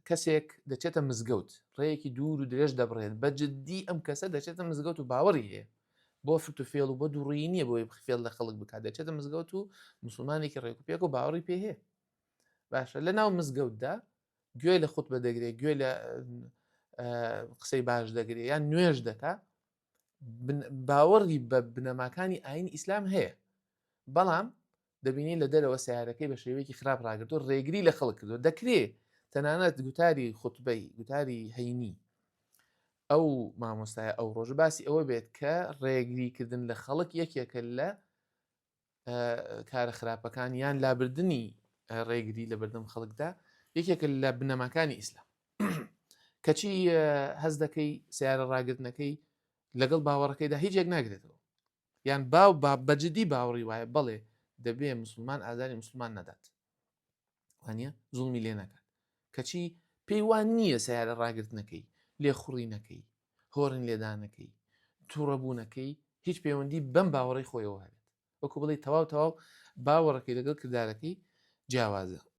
کەسێک دەچێتە مزگەوت ڕێیەکی دوور و درێژ دەبڕێت بەجددی ئەم کەسە دەچێتە مزگەوت و باوەڕی هەیە بۆ فرت و فێڵ و بۆ دووڕووی نییە بۆی فێڵ لە خەڵک بکات دەچێتە مزگەوت و مسلمانێکی ڕێک و پێک و باوەڕی پێ هەیە باشە لە ناو مزگەوتدا گوێ لە خوتبە دەگرێت گوێ لە قسەی باش دەگرێت یان نوێژ دەکا باوەڕی بە بنەماکانی ئاین ئیسلام هەیە بەڵام دەبینی لە دەرەوە سیارەکەی بە شێوەیەکی خراپ ڕاگرتو ڕێگری لە خەڵک کردو دەکرێت تەنانەت گوتاری خوتبەی گوتاری هەینی ئەو مامۆستای ئەو ڕۆژ باسی ئەوە بێت کە ڕێگریکردن لە خەڵک یەکێکە لە کارە خراپەکان یان لابردننی ڕێگری لە بەردەم خەڵکدا یەکێکە لە بنەماکانی ئیسلام کەچی هەز دەکەی سیارە ڕاگرتنەکەی لەگەڵ باوەڕەکەیدا هیچێک ناگرێتەوە یان باو بەجددی باوەڕی وایە بەڵێ دەبێ مسلمان ئازاری مسلمان نەدات وانە زوڵمی لێ نەکات کەچی پەیوان نییە سیارە ڕاگرتنەکەی لێخوڕینەکەی هۆڕین لێدانەکەی تووڕەبوونەکەی هیچ پەیوەندی بەم باوەڕی خۆیەوە هەبێت وەکو بڵێ تەواو باوەڕەکەی لەگەڵ کردارەکەی جیاوازە